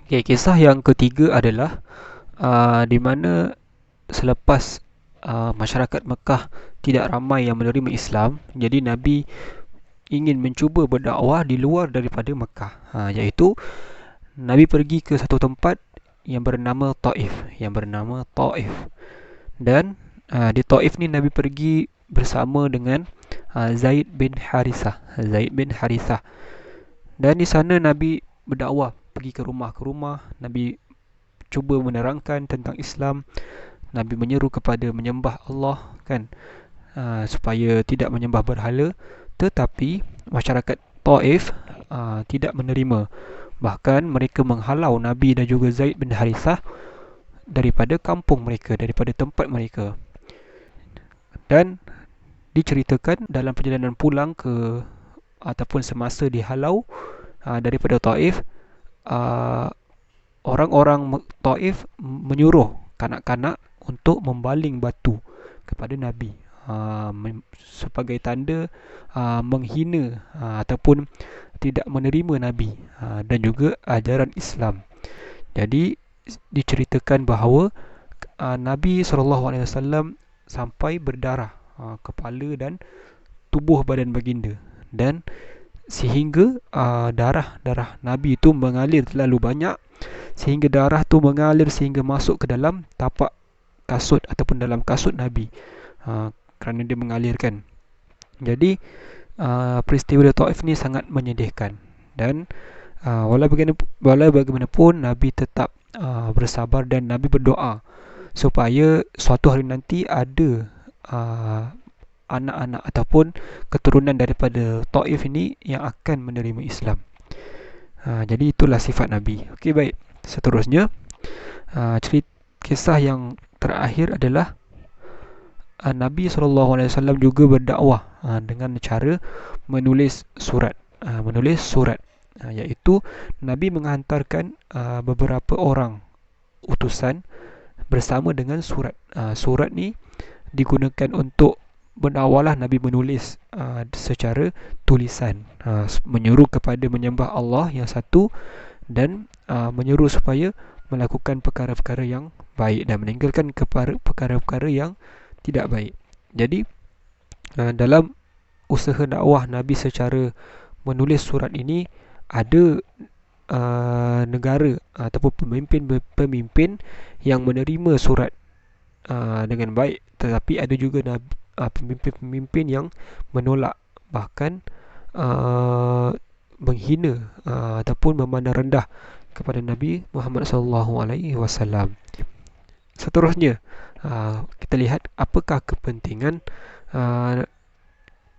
Okay, kisah yang ketiga adalah di mana selepas masyarakat Mekah tidak ramai yang menerima Islam, jadi Nabi ingin mencuba berdakwah di luar daripada Mekah. Iaitu Nabi pergi ke satu tempat yang bernama Taif, Dan di Taif ni Nabi pergi bersama dengan Zaid bin Harithah. Dan di sana Nabi berdakwah, pergi ke rumah, Nabi cuba menerangkan tentang Islam. Nabi menyeru kepada menyembah Allah, kan, supaya tidak menyembah berhala. Tetapi masyarakat Taif tidak menerima. Bahkan mereka menghalau Nabi dan juga Zaid bin Harithah daripada kampung mereka, daripada tempat mereka. Dan diceritakan dalam perjalanan pulang ke ataupun semasa dihalau daripada Taif, uh, orang-orang Taif menyuruh kanak-kanak untuk membaling batu kepada Nabi, sebagai tanda menghina ataupun tidak menerima Nabi dan juga ajaran Islam. Jadi diceritakan bahawa Nabi SAW sampai berdarah kepala dan tubuh badan baginda, dan sehingga darah Nabi itu mengalir terlalu banyak, sehingga darah tu mengalir sehingga masuk ke dalam tapak kasut ataupun dalam kasut Nabi, kerana dia mengalirkan. Jadi peristiwa di Taif ni sangat menyedihkan. Dan walau bagaimanapun Nabi tetap bersabar, dan Nabi berdoa supaya suatu hari nanti ada anak-anak ataupun keturunan daripada Taif ini yang akan menerima Islam. Jadi itulah sifat Nabi. Okey, baik. Seterusnya, kisah yang terakhir adalah Nabi SAW juga berdakwah dengan cara menulis surat. Iaitu Nabi menghantarkan beberapa orang utusan bersama dengan surat. Surat ni digunakan untuk berdakwalah. Nabi menulis secara tulisan, menyuruh kepada menyembah Allah yang satu, dan menyuruh supaya melakukan perkara-perkara yang baik dan meninggalkan perkara-perkara yang tidak baik. Jadi dalam usaha dakwah Nabi secara menulis surat ini, ada negara ataupun pemimpin yang menerima surat dengan baik, tetapi ada juga pemimpin-pemimpin yang menolak, bahkan menghina ataupun memandang rendah kepada Nabi Muhammad SAW. Seterusnya, kita lihat apakah kepentingan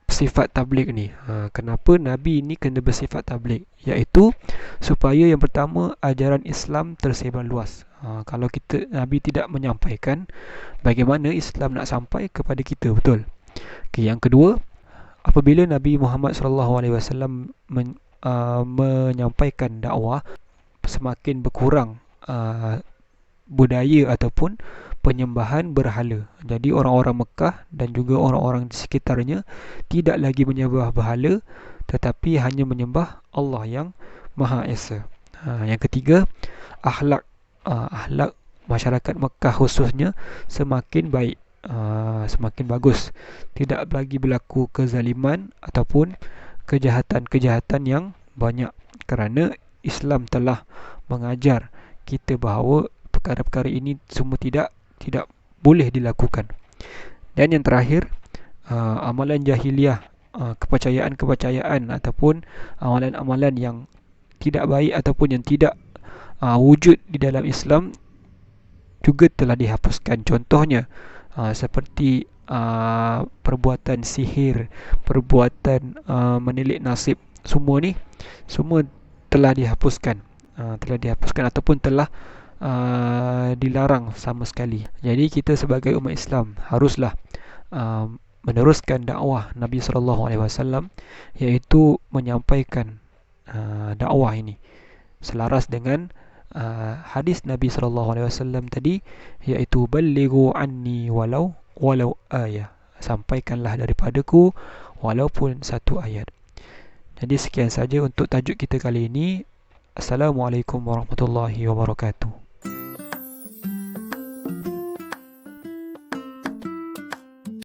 sifat tabligh ni. Kenapa Nabi ni kena bersifat tabligh? Iaitu supaya yang pertama, ajaran Islam tersebar luas. Kalau Nabi tidak menyampaikan, bagaimana Islam nak sampai kepada kita, betul? Okay, yang kedua, apabila Nabi Muhammad SAW menyampaikan dakwah, semakin berkurang budaya ataupun penyembahan berhala. Jadi orang-orang Mekah dan juga orang-orang di sekitarnya tidak lagi menyembah berhala, tetapi hanya menyembah Allah yang Maha Esa. Yang ketiga, akhlak masyarakat Mekah khususnya semakin baik, semakin bagus. Tidak lagi berlaku kezaliman ataupun kejahatan-kejahatan yang banyak, kerana Islam telah mengajar kita bahawa perkara-perkara ini semua tidak boleh dilakukan. Dan yang terakhir, amalan jahiliah, kepercayaan-kepercayaan ataupun amalan-amalan yang tidak baik ataupun yang tidak wujud di dalam Islam juga telah dihapuskan. Contohnya seperti perbuatan sihir, perbuatan menilik nasib, semua telah dihapuskan, ataupun telah dilarang sama sekali. Jadi kita sebagai umat Islam haruslah meneruskan dakwah Nabi SAW, iaitu menyampaikan dakwah ini selaras dengan hadis Nabi SAW tadi, iaitu ballighu anni walau ayah, sampaikanlah daripadaku walaupun satu ayat. Jadi sekian saja untuk tajuk kita kali ini. Assalamualaikum warahmatullahi wabarakatuh.